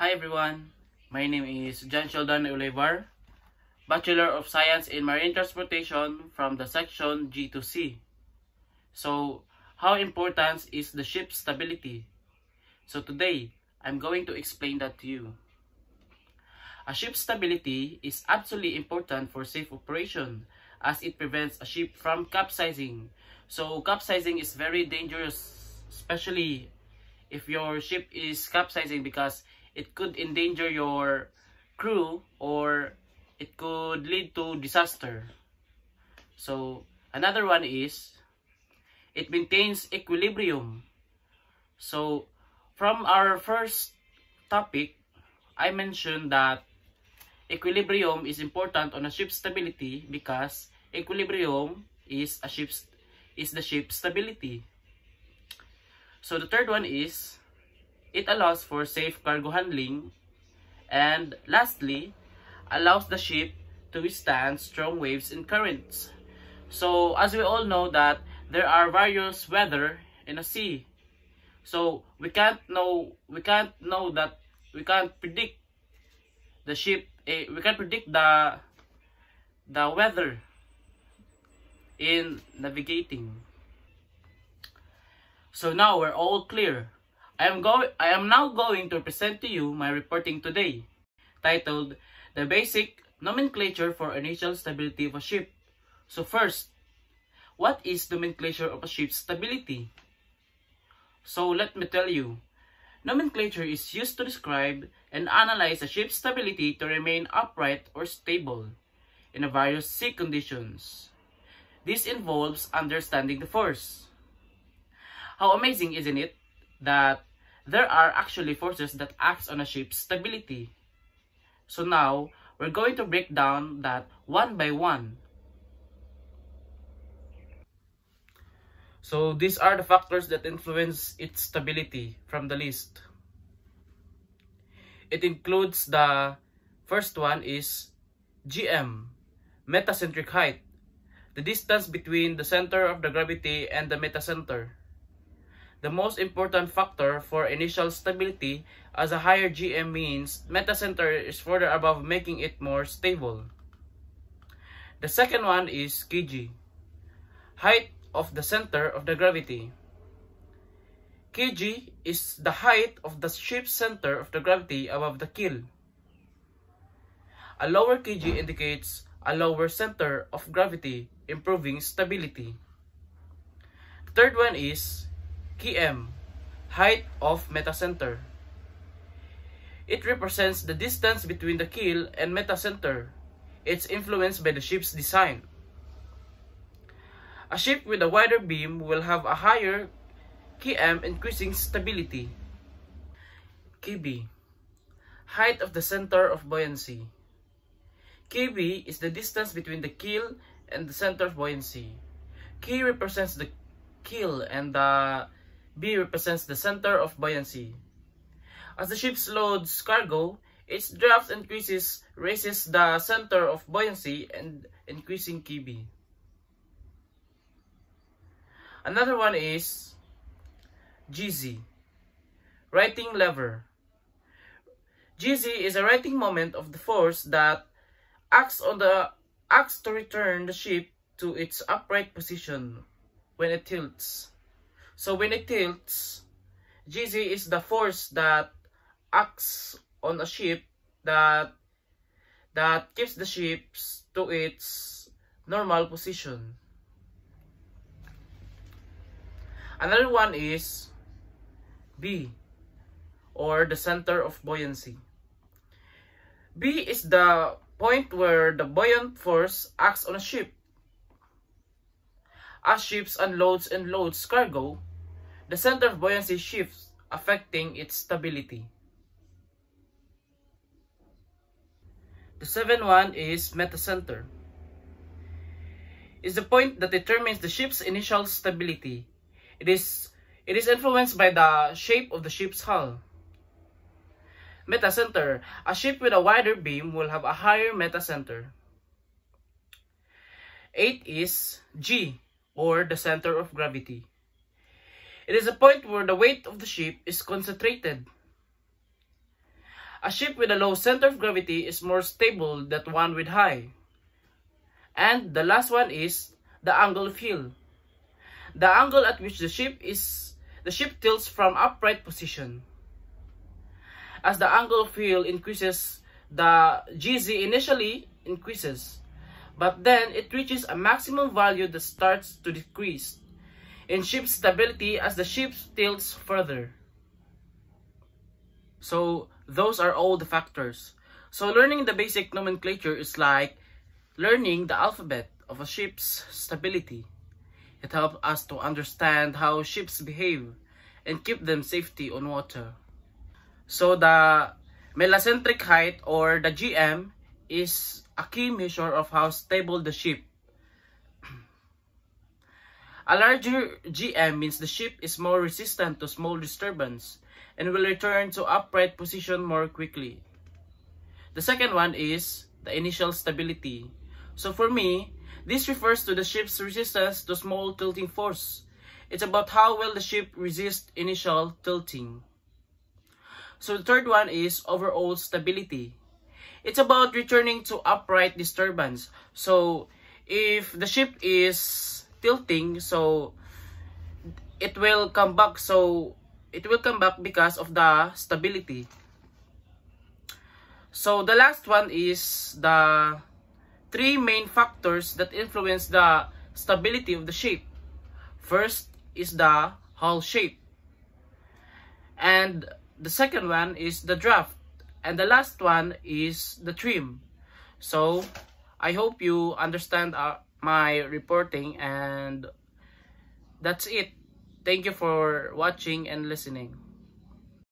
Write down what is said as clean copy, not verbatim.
Hi everyone, my name is John Sheldon Olivar, Bachelor of Science in Marine Transportation from the section G2C. So, how important is the ship's stability? So today, I'm going to explain that to you. A ship's stability is absolutely important for safe operation as it prevents a ship from capsizing. So capsizing is very dangerous, especially if your ship is capsizing, because it could endanger your crew or it could lead to disaster. So another one is it maintains equilibrium. So from our first topic, I mentioned that equilibrium is important on a ship's stability because equilibrium is the ship's stability. So the third one is it allows for safe cargo handling, and lastly, allows the ship to withstand strong waves and currents. So as we all know that there are various weather in a sea. So we can't predict the ship. We can't predict the weather in navigating. So now we're all clear. I am now going to present to you my reporting today, titled The Basic Nomenclature for Initial Stability of a Ship. So first, what is nomenclature of a ship's stability? So let me tell you. Nomenclature is used to describe and analyze a ship's stability to remain upright or stable in various sea conditions. This involves understanding the force. How amazing, isn't it, that there are actually forces that act on a ship's stability? So now, we're going to break down that one by one. So these are the factors that influence its stability from the list. It includes the first one is GM, metacentric height, the distance between the center of the gravity and the metacenter. The most important factor for initial stability, as a higher GM means metacenter is further above, making it more stable. The second one is kg, height of the center of the gravity. Kg is the height of the ship's center of the gravity above the keel. A lower kg indicates a lower center of gravity, improving stability. The third one is km, height of metacenter. It represents the distance between the keel and metacenter. It's influenced by the ship's design. A ship with a wider beam will have a higher km, increasing stability. Kb, height of the center of buoyancy. Kb is the distance between the keel and the center of buoyancy. K represents the keel and the B represents the center of buoyancy. As the ship loads cargo, its draft raises the center of buoyancy and increasing Kb. Another one is GZ, righting lever. GZ is a righting moment of the force that acts to return the ship to its upright position when it tilts. So when it tilts, GZ is the force that acts on a ship that keeps the ship to its normal position. Another one is B, or the center of buoyancy. B is the point where the buoyant force acts on a ship. As ships unloads and loads cargo, the center of buoyancy shifts, affecting its stability. The seventh one is metacenter. Is the point that determines the ship's initial stability. It is influenced by the shape of the ship's hull. Metacenter. A ship with a wider beam will have a higher metacenter. 8 is G, or the center of gravity. It is a point where the weight of the ship is concentrated. A ship with a low center of gravity is more stable than one with high. And the last one is the angle of heel. The angle at which the ship tilts from upright position. As the angle of heel increases, the GZ initially increases, but then it reaches a maximum value that starts to decrease in ship stability as the ship tilts further. So those are all the factors. So learning the basic nomenclature is like learning the alphabet of a ship's stability. It helps us to understand how ships behave and keep them safety on water. So the melacentric height, or the GM, is a key measure of how stable the ship. A larger GM means the ship is more resistant to small disturbance and will return to upright position more quickly. The second one is the initial stability. So for me, this refers to the ship's resistance to small tilting force. It's about how well the ship resists initial tilting. So the third one is overall stability. It's about returning to upright disturbance. So if the ship is tilting, so it will come back. So it will come back because of the stability. So the last one is the three main factors that influence the stability of the ship. First is the hull shape. And the second one is the draft. And the last one is the trim. So I hope you understand my reporting, and that's it. Thank you for watching and listening.